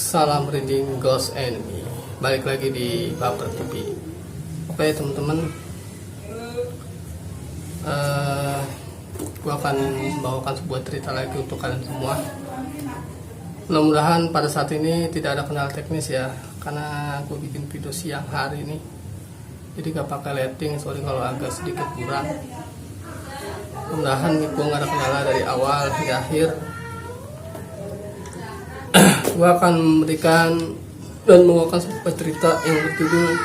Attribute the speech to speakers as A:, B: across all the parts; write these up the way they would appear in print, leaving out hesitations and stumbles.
A: Salam reading Ghost Enemy. Balik lagi di Baper TV. Oke teman-teman, gue akan membawakan sebuah cerita lagi untuk kalian semua. Mudah-mudahan pada saat ini tidak ada kendala teknis ya, karena gue bikin video siang hari ini, jadi gak pakai lighting. Sorry kalau agak sedikit kurang. Mudah-mudahan gue gak ada kendala dari awal hingga akhir. Gue akan memberikan dan membawakan sebuah cerita yang berjudul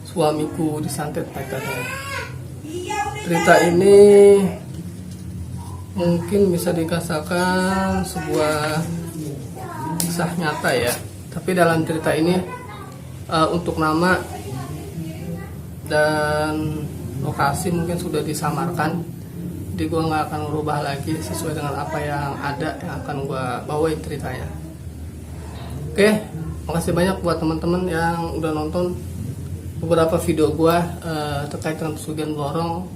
A: Suamiku Disantet Pacarnya. Cerita ini mungkin bisa dikatakan sebuah kisah nyata ya, tapi dalam cerita ini untuk nama dan lokasi mungkin sudah disamarkan. Jadi gue gak akan merubah lagi sesuai dengan apa yang ada, yang akan gue bawain ceritanya. Oke, makasih banyak buat teman-teman yang udah nonton beberapa video gue terkait dengan pesugihan blorong.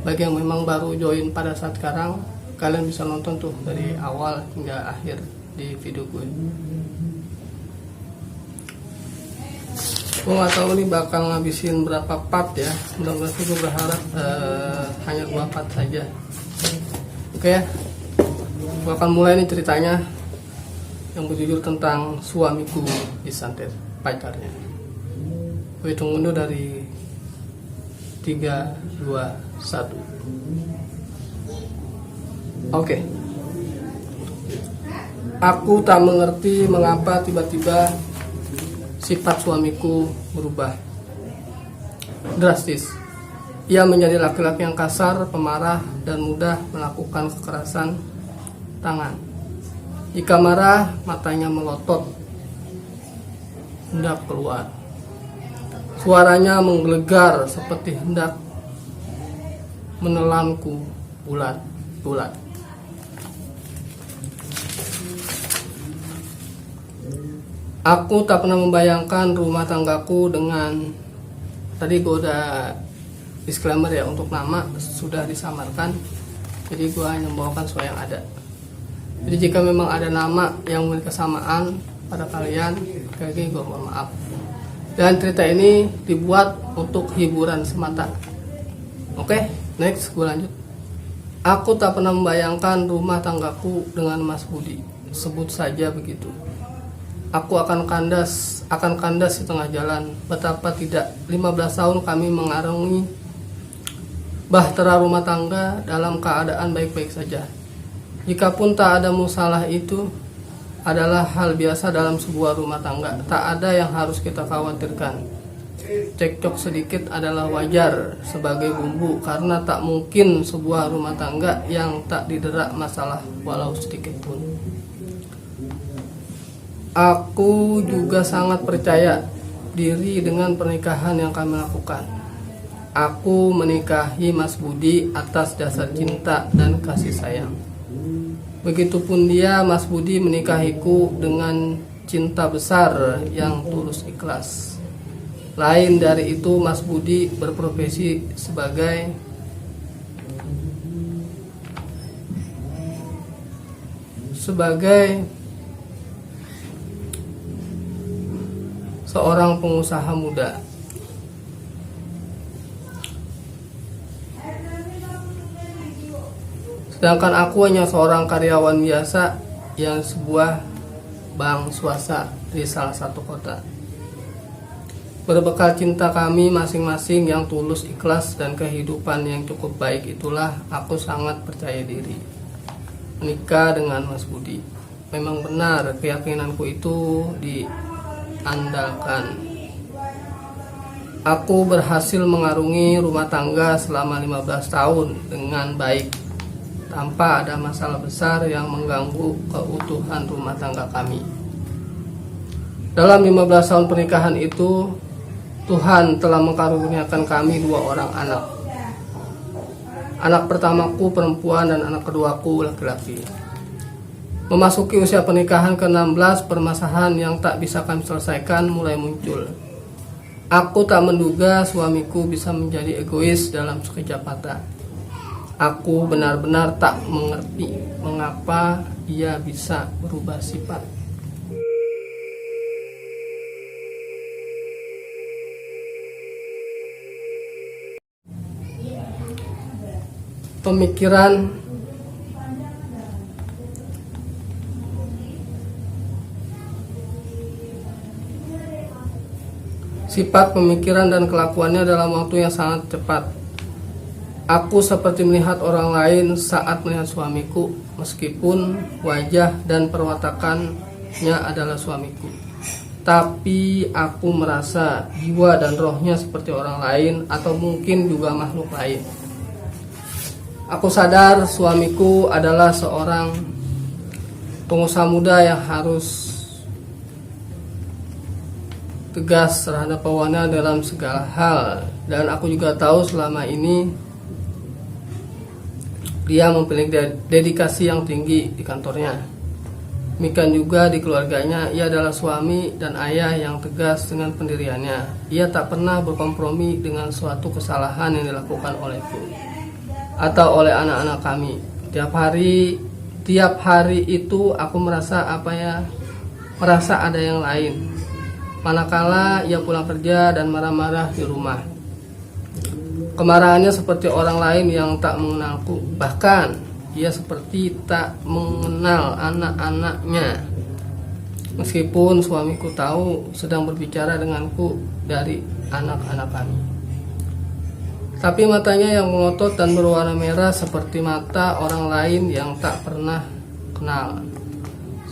A: Bagi yang memang baru join pada saat sekarang, kalian bisa nonton tuh dari awal hingga akhir di video gue. Gue gak tahu nih bakal ngabisin berapa part ya. Mudah-mudahan gue berharap hanya 2 part saja. Oke ya, gue akan mulai nih ceritanya yang berjudul tentang Suamiku Disantet Pacarnya. Gue hitung mundur dari 3, 2, 1. Oke. Aku tak mengerti mengapa tiba-tiba sifat suamiku berubah drastis. Ia menjadi laki-laki yang kasar, pemarah, dan mudah melakukan kekerasan tangan. Jika marah, matanya melotot, hendak keluar. Suaranya menggelegar seperti hendak menelanku bulat-bulat. Aku tak pernah membayangkan rumah tanggaku dengan, tadi gue udah disclaimer ya, untuk nama sudah disamarkan, jadi gue hanya membawakan sesuai yang ada. Jadi jika memang ada nama yang memiliki kesamaan pada kalian, sekali gue mohon maaf. Dan cerita ini dibuat untuk hiburan semata. Oke, next gue lanjut. Aku tak pernah membayangkan rumah tanggaku dengan Mas Budi, sebut saja begitu. Aku akan kandas di tengah jalan. Betapa tidak, 15 tahun kami mengarungi bahtera rumah tangga dalam keadaan baik-baik saja. Jikapun tak ada masalah, itu adalah hal biasa dalam sebuah rumah tangga. Tak ada yang harus kita khawatirkan. Cekcok sedikit adalah wajar sebagai bumbu, karena tak mungkin sebuah rumah tangga yang tak didera masalah walau sedikit pun. Aku juga sangat percaya diri dengan pernikahan yang kami lakukan. Aku menikahi Mas Budi atas dasar cinta dan kasih sayang. Begitupun dia, Mas Budi, menikahiku dengan cinta besar yang tulus ikhlas. Lain dari itu, Mas Budi berprofesi sebagai seorang pengusaha muda. Sedangkan aku hanya seorang karyawan biasa yang sebuah bank swasta di salah satu kota. Berbekal cinta kami masing-masing yang tulus ikhlas dan kehidupan yang cukup baik, itulah aku sangat percaya diri menikah dengan Mas Budi. Memang benar keyakinanku itu diandalkan. Aku berhasil mengarungi rumah tangga selama 15 tahun dengan baik, tanpa ada masalah besar yang mengganggu keutuhan rumah tangga kami. Dalam 15 tahun pernikahan itu, Tuhan telah mengkaruniakan kami 2 orang anak. Anak pertamaku perempuan dan anak keduaku laki-laki. Memasuki usia pernikahan ke-16, permasalahan yang tak bisa kami selesaikan mulai muncul. Aku tak menduga suamiku bisa menjadi egois dalam sekejap mata. Aku benar-benar tak mengerti mengapa ia bisa berubah sifat. pemikiran sifat pemikiran dan kelakuannya dalam waktu yang sangat cepat. Aku seperti melihat orang lain saat melihat suamiku, meskipun wajah dan perwatakannya adalah suamiku. Tapi aku merasa jiwa dan rohnya seperti orang lain atau mungkin juga makhluk lain. Aku sadar suamiku adalah seorang pengusaha muda yang harus tegas terhadap bawahannya dalam segala hal, dan aku juga tahu selama ini dia memiliki dedikasi yang tinggi di kantornya. Demikian juga di keluarganya, ia adalah suami dan ayah yang tegas dengan pendiriannya. Ia tak pernah berkompromi dengan suatu kesalahan yang dilakukan olehku atau oleh anak-anak kami. Tiap hari itu aku merasa ada yang lain. Manakala ia pulang kerja dan marah-marah di rumah. Kemarahannya seperti orang lain yang tak mengenalku. Bahkan ia seperti tak mengenal anak-anaknya. Meskipun suamiku tahu sedang berbicara denganku dari anak-anak kami. Tapi matanya yang melotot dan berwarna merah seperti mata orang lain yang tak pernah kenal.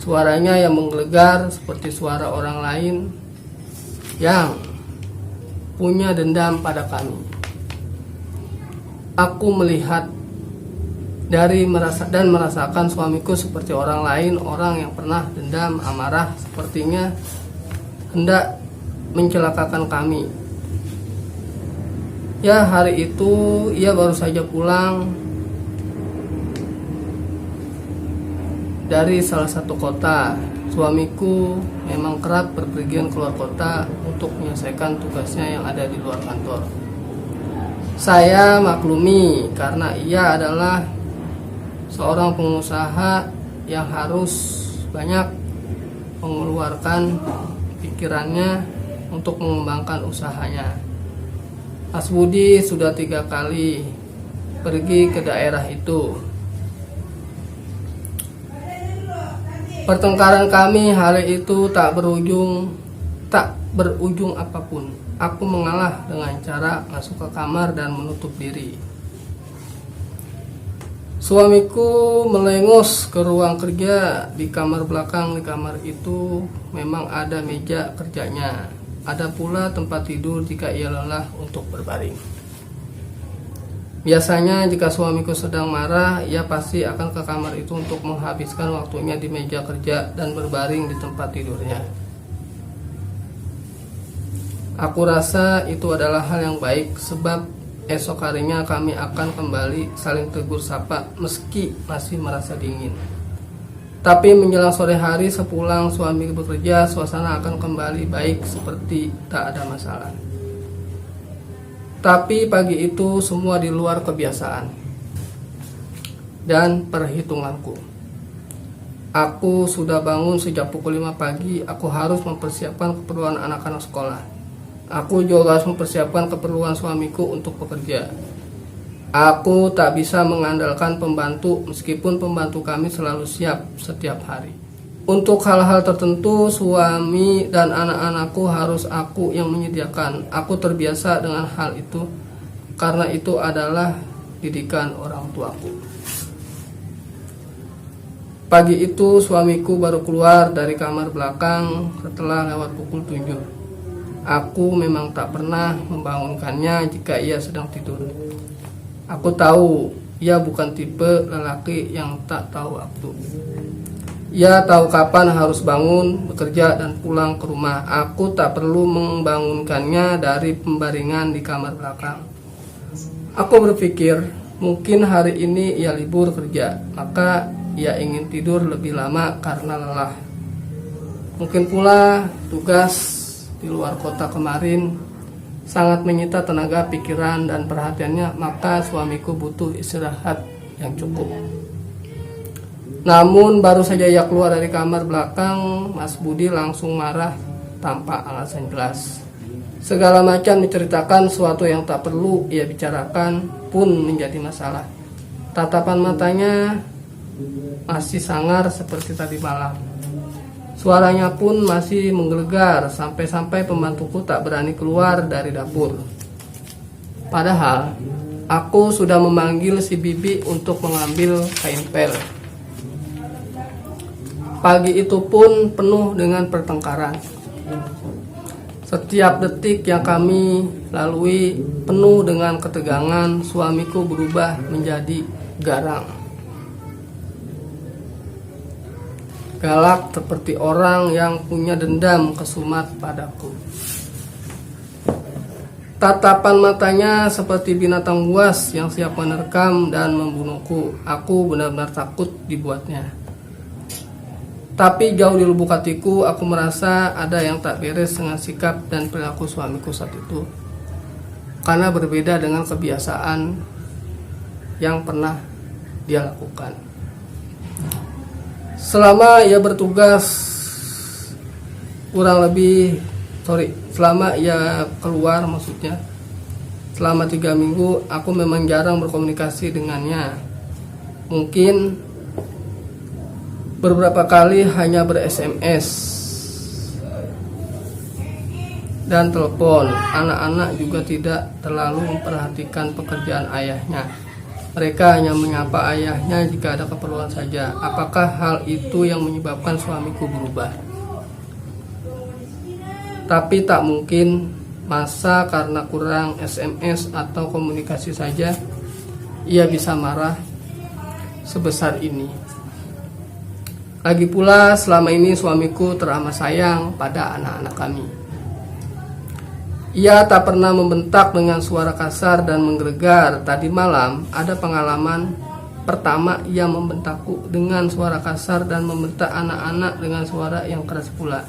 A: Suaranya yang menggelegar seperti suara orang lain yang punya dendam pada kami. Aku melihat dan merasakan suamiku seperti orang lain, orang yang pernah dendam, amarah, sepertinya hendak mencelakakan kami. Ya, hari itu ia baru saja pulang dari salah satu kota. Suamiku memang kerap berpergian keluar kota untuk menyelesaikan tugasnya yang ada di luar kantor. Saya maklumi karena ia adalah seorang pengusaha yang harus banyak mengeluarkan pikirannya untuk mengembangkan usahanya. Mas Budi sudah 3 kali pergi ke daerah itu. Pertengkaran kami hari itu tak berujung apapun. Aku mengalah dengan cara masuk ke kamar dan menutup diri. Suamiku melengos ke ruang kerja di kamar belakang. Di kamar itu memang ada meja kerjanya. Ada pula tempat tidur jika ia lelah untuk berbaring. Biasanya jika suamiku sedang marah, ia pasti akan ke kamar itu untuk menghabiskan waktunya di meja kerja dan berbaring di tempat tidurnya. Aku rasa itu adalah hal yang baik, sebab esok harinya kami akan kembali saling tegur sapa meski masih merasa dingin. Tapi menjelang sore hari sepulang suami bekerja, suasana akan kembali baik seperti tak ada masalah. Tapi pagi itu semua di luar kebiasaan dan perhitunganku. Aku sudah bangun sejak pukul 5 pagi. Aku harus mempersiapkan keperluan anak-anak sekolah. Aku juga harus mempersiapkan keperluan suamiku untuk bekerja. Aku tak bisa mengandalkan pembantu, meskipun pembantu kami selalu siap setiap hari. Untuk hal-hal tertentu, suami dan anak-anakku harus aku yang menyediakan. Aku terbiasa dengan hal itu, karena itu adalah didikan orang tuaku. Pagi itu suamiku baru keluar dari kamar belakang setelah lewat pukul 7. Aku memang tak pernah membangunkannya jika ia sedang tidur. Aku tahu ia bukan tipe lelaki yang tak tahu waktu. Ia tahu kapan harus bangun, bekerja, dan pulang ke rumah. Aku tak perlu membangunkannya dari pembaringan di kamar belakang. Aku berpikir, mungkin hari ini ia libur kerja, maka ia ingin tidur lebih lama karena lelah. Mungkin pula tugas di luar kota kemarin sangat menyita tenaga, pikiran, dan perhatiannya, maka suamiku butuh istirahat yang cukup. Namun baru saja ia keluar dari kamar belakang, Mas Budi langsung marah tanpa alasan jelas. Segala macam menceritakan sesuatu yang tak perlu ia bicarakan pun menjadi masalah. Tatapan matanya masih sangar seperti tadi malam. Suaranya pun masih menggelegar sampai-sampai pembantuku tak berani keluar dari dapur. Padahal aku sudah memanggil si bibi untuk mengambil kain pel. Pagi itu pun penuh dengan pertengkaran. Setiap detik yang kami lalui penuh dengan ketegangan. Suamiku berubah menjadi garang, galak seperti orang yang punya dendam kesumat padaku. Tatapan matanya seperti binatang buas yang siap menerkam dan membunuhku. Aku benar-benar takut dibuatnya. Tapi jauh di lubuk hatiku, aku merasa ada yang tak beres dengan sikap dan perilaku suamiku saat itu. Karena berbeda dengan kebiasaan yang pernah dia lakukan. Selama ia bertugas, selama ia keluar maksudnya, selama 3 minggu aku memang jarang berkomunikasi dengannya. Mungkin beberapa kali hanya ber-SMS dan telepon. Anak-anak juga tidak terlalu memperhatikan pekerjaan ayahnya. Mereka hanya menyapa ayahnya jika ada keperluan saja. Apakah hal itu yang menyebabkan suamiku berubah? Tapi tak mungkin masa karena kurang SMS atau komunikasi saja ia bisa marah sebesar ini. Lagi pula selama ini suamiku teramat sayang pada anak-anak kami. Ia tak pernah membentak dengan suara kasar dan menggelegar. Tadi malam ada pengalaman pertama ia membentakku dengan suara kasar dan membentak anak-anak dengan suara yang keras pula.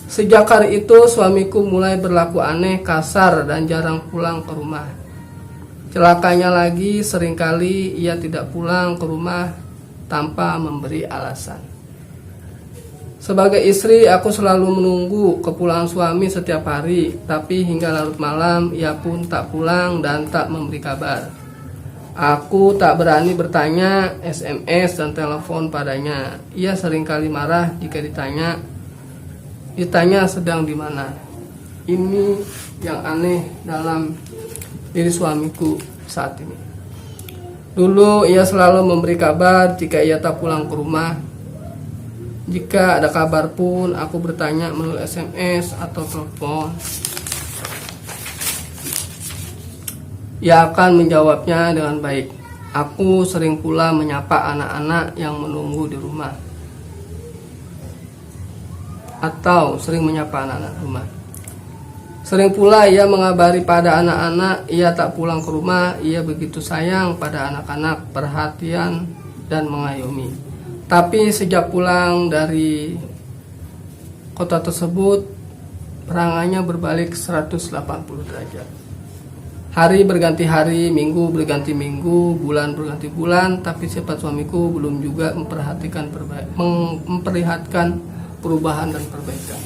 A: Sejak hari itu suamiku mulai berlaku aneh, kasar dan jarang pulang ke rumah. Celakanya lagi, seringkali ia tidak pulang ke rumah tanpa memberi alasan. Sebagai istri, aku selalu menunggu kepulangan suami setiap hari, tapi hingga larut malam ia pun tak pulang dan tak memberi kabar. Aku tak berani bertanya, SMS dan telepon padanya. Ia seringkali marah jika ditanya sedang di mana. Ini yang aneh dalam diri suamiku saat ini. Dulu ia selalu memberi kabar jika ia tak pulang ke rumah. Jika ada kabar pun aku bertanya melalui SMS atau telepon. Ia akan menjawabnya dengan baik. Aku sering pula menyapa anak-anak yang menunggu di rumah. Atau sering menyapa anak-anak rumah. Sering pula ia mengabari pada anak-anak ia tak pulang ke rumah. Ia begitu sayang pada anak-anak, perhatian dan mengayomi. Tapi sejak pulang dari kota tersebut, perangannya berbalik 180 derajat. Hari berganti hari, minggu berganti minggu, bulan berganti bulan, tapi sifat suamiku belum juga memperlihatkan perubahan dan perbaikan.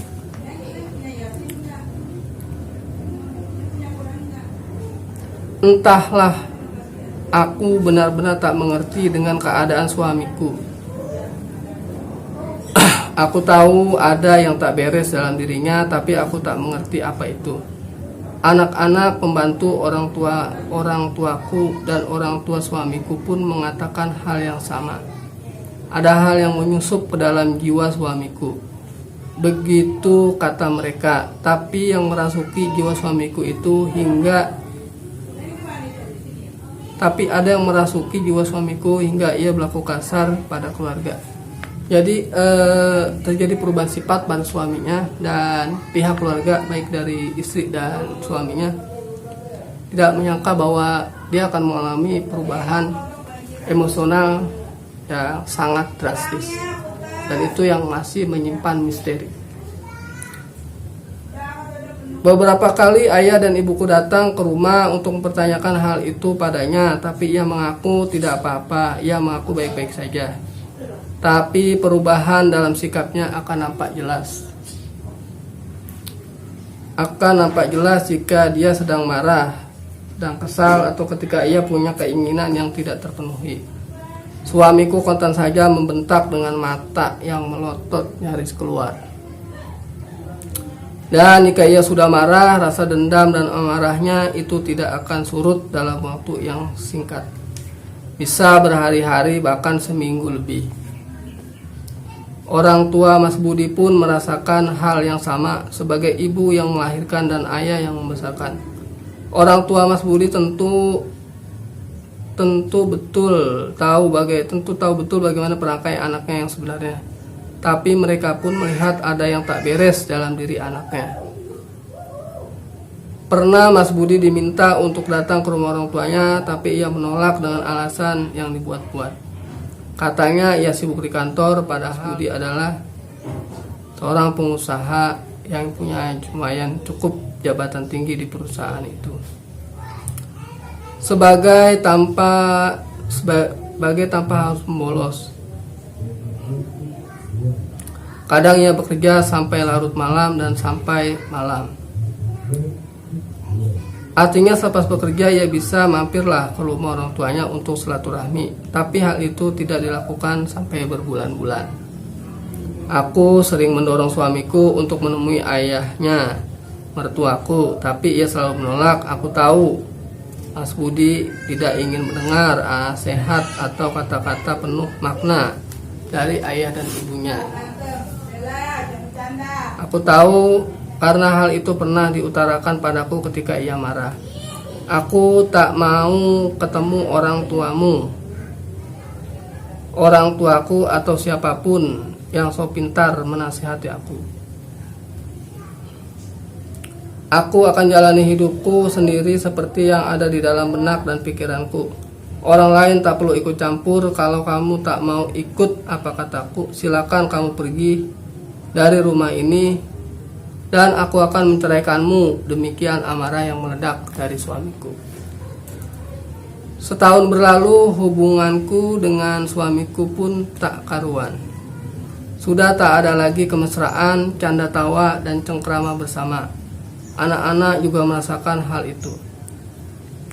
A: Entahlah, aku benar-benar tak mengerti dengan keadaan suamiku. Aku tahu ada yang tak beres dalam dirinya, tapi aku tak mengerti apa itu. Anak-anak, pembantu, orang tuaku, dan orang tua suamiku pun mengatakan hal yang sama. Ada hal yang menyusup ke dalam jiwa suamiku. Begitu kata mereka, tapi yang merasuki jiwa suamiku itu ada yang merasuki jiwa suamiku hingga ia berlaku kasar pada keluarga. Jadi terjadi perubahan sifat pada suaminya, dan pihak keluarga baik dari istri dan suaminya tidak menyangka bahwa dia akan mengalami perubahan emosional yang sangat drastis, dan itu yang masih menyimpan misteri. Beberapa kali ayah dan ibuku datang ke rumah untuk mempertanyakan hal itu padanya, tapi ia mengaku tidak apa-apa, ia mengaku baik-baik saja. Tapi perubahan dalam sikapnya akan nampak jelas. Akan nampak jelas jika dia sedang marah, sedang kesal atau ketika ia punya keinginan yang tidak terpenuhi. Suamiku kontan saja membentak dengan mata yang melotot nyaris keluar. Dan jika ia sudah marah, rasa dendam dan amarahnya itu tidak akan surut dalam waktu yang singkat. Bisa berhari-hari bahkan seminggu lebih. Orang tua Mas Budi pun merasakan hal yang sama sebagai ibu yang melahirkan dan ayah yang membesarkan. Orang tua Mas Budi tentu tahu betul bagaimana perangkai anaknya yang sebenarnya. Tapi mereka pun melihat ada yang tak beres dalam diri anaknya. Pernah Mas Budi diminta untuk datang ke rumah orang tuanya, tapi ia menolak dengan alasan yang dibuat-buat. Katanya ia sibuk di kantor, padahal Budi adalah seorang pengusaha yang punya lumayan cukup jabatan tinggi di perusahaan itu. Sebagai tanpa harus membolos. Kadang ia bekerja sampai larut malam dan sampai malam. Artinya selepas bekerja ia bisa mampirlah ke rumah orang tuanya untuk silaturahmi. Tapi hal itu tidak dilakukan sampai berbulan-bulan. Aku sering mendorong suamiku untuk menemui ayahnya, mertuaku, tapi ia selalu menolak. Aku tahu Mas Budi tidak ingin mendengar nasihat atau kata-kata penuh makna dari ayah dan ibunya. Aku tahu karena hal itu pernah diutarakan padaku ketika ia marah. Aku tak mau ketemu orang tuamu, orang tuaku atau siapapun yang so pintar menasihati aku. Aku akan jalani hidupku sendiri seperti yang ada di dalam benak dan pikiranku. Orang lain tak perlu ikut campur. Kalau kamu tak mau ikut apa kataku, silakan kamu pergi dari rumah ini dan aku akan menceraikanmu. Demikian amarah yang meledak dari suamiku. Setahun berlalu, hubunganku dengan suamiku pun tak karuan. Sudah tak ada lagi kemesraan, canda tawa, dan cengkrama bersama. Anak-anak juga merasakan hal itu.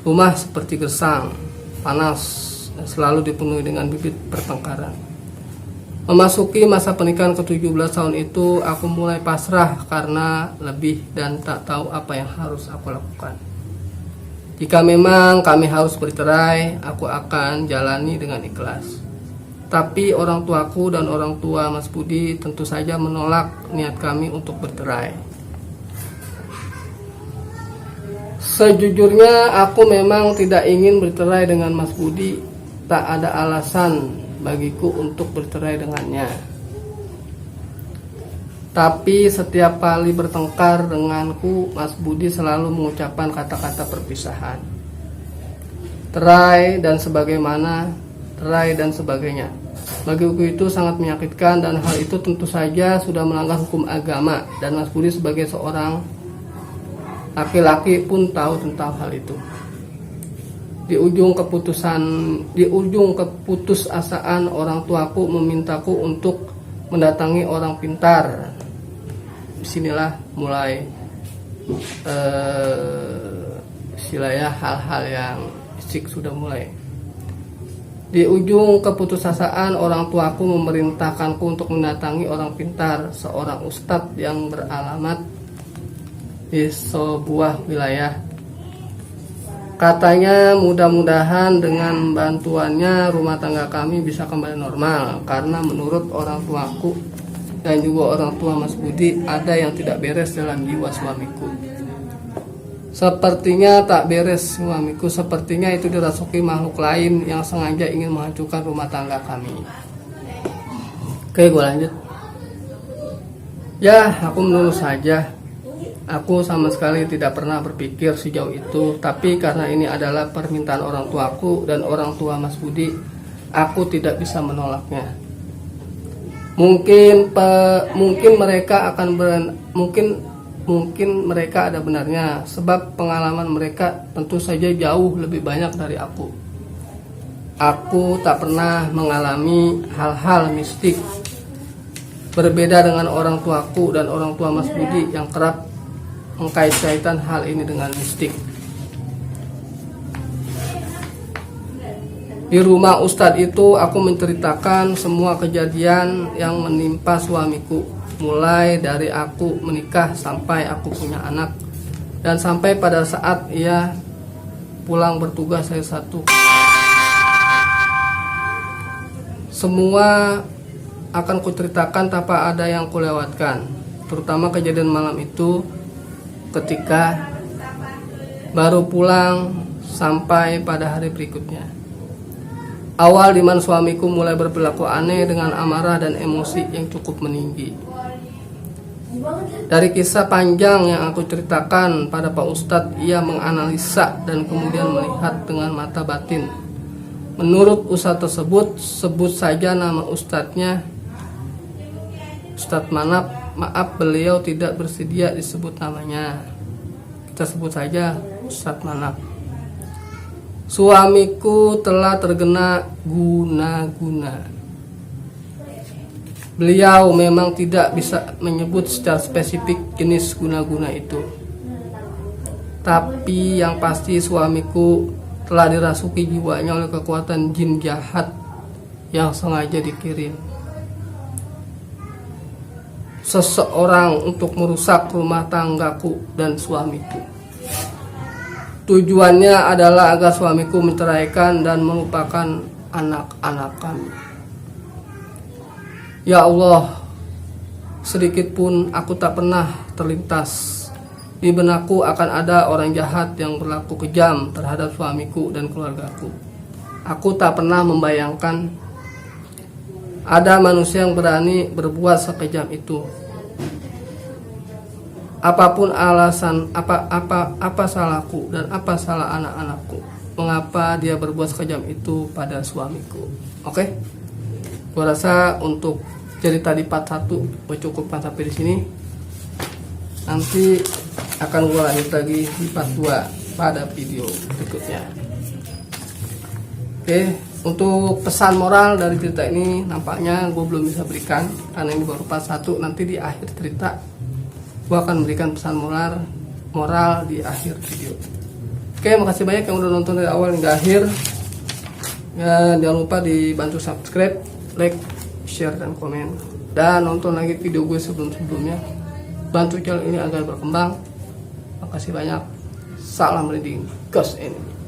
A: Rumah seperti gersang, panas, dan selalu dipenuhi dengan bibit pertengkaran. Memasuki masa pernikahan ke-17 tahun itu, aku mulai pasrah karena lebih dan tak tahu apa yang harus aku lakukan. Jika memang kami harus bercerai, aku akan jalani dengan ikhlas. Tapi orang tuaku dan orang tua Mas Budi tentu saja menolak niat kami untuk bercerai. Sejujurnya aku memang tidak ingin bercerai dengan Mas Budi. Tak ada alasan bagiku untuk bercerai dengannya. Tapi setiap kali bertengkar denganku, Mas Budi selalu mengucapkan kata-kata perpisahan. Cerai dan sebagainya. Bagiku itu sangat menyakitkan dan hal itu tentu saja sudah melanggar hukum agama, dan Mas Budi sebagai seorang laki-laki pun tahu tentang hal itu. Di ujung keputusasaan orang tuaku memintaku untuk mendatangi orang pintar. Disinilah mulai hal-hal yang fisik sudah mulai. Di ujung keputusasaan orang tuaku memerintahkanku untuk mendatangi orang pintar, seorang ustadz yang beralamat di sebuah wilayah. Katanya mudah-mudahan dengan bantuannya rumah tangga kami bisa kembali normal. Karena menurut orang tuaku dan juga orang tua Mas Budi, ada yang tidak beres dalam jiwa suamiku. Sepertinya tak beres suamiku, sepertinya itu dirasuki makhluk lain yang sengaja ingin menghancurkan rumah tangga kami. Oke, gue lanjut. Ya, aku menurut saja. Aku sama sekali tidak pernah berpikir sejauh itu, tapi karena ini adalah permintaan orang tuaku dan orang tua Mas Budi, aku tidak bisa menolaknya. Mungkin mereka ada benarnya, sebab pengalaman mereka tentu saja jauh lebih banyak dari aku. Aku tak pernah mengalami hal-hal mistik. Berbeda dengan orang tuaku dan orang tua Mas Budi yang kerap mengkait-kaitan hal ini dengan mistik. Di rumah Ustadz itu aku menceritakan semua kejadian yang menimpa suamiku, mulai dari aku menikah sampai aku punya anak, dan sampai pada saat ia pulang bertugas hari Sabtu. Semua akan kuceritakan tanpa ada yang kulewatkan, terutama kejadian malam itu ketika baru pulang sampai pada hari berikutnya. Awal dimana suamiku mulai berperilaku aneh dengan amarah dan emosi yang cukup meninggi. Dari kisah panjang yang aku ceritakan pada Pak Ustadz, ia menganalisa dan kemudian melihat dengan mata batin. Menurut ustadz tersebut, sebut saja nama ustadznya, Ustadz Manap. Maaf, beliau tidak bersedia disebut namanya. Kita sebut saja Ustadz Manap. Suamiku telah terkena guna-guna. Beliau memang tidak bisa menyebut secara spesifik jenis guna-guna itu. Tapi yang pasti suamiku telah dirasuki jiwanya oleh kekuatan jin jahat yang sengaja dikirim seseorang untuk merusak rumah tanggaku dan suamiku. Tujuannya adalah agar suamiku menceraikan dan melupakan anak-anak kami. Ya Allah, sedikit pun aku tak pernah terlintas di benakku akan ada orang jahat yang berlaku kejam terhadap suamiku dan keluargaku. Aku tak pernah membayangkan ada manusia yang berani berbuat sekejam itu. Apapun alasan, apa salahku dan apa salah anak-anakku, mengapa dia berbuat sekejam itu pada suamiku. Oke, gua rasa untuk cerita di part 1 gue cukupkan sampai di sini. Nanti akan gua lanjut lagi di part 2 pada video berikutnya. Oke, untuk pesan moral dari cerita ini nampaknya gue belum bisa berikan karena ini baru part 1. Nanti di akhir cerita gue akan memberikan pesan moral di akhir video. Oke, makasih banyak yang udah nonton dari awal hingga akhir. Ya, jangan lupa dibantu subscribe, like, share, dan komen. Dan nonton lagi video gue sebelum-sebelumnya. Bantu channel ini agar berkembang. Makasih banyak. Salam reading, Ghost Enemy.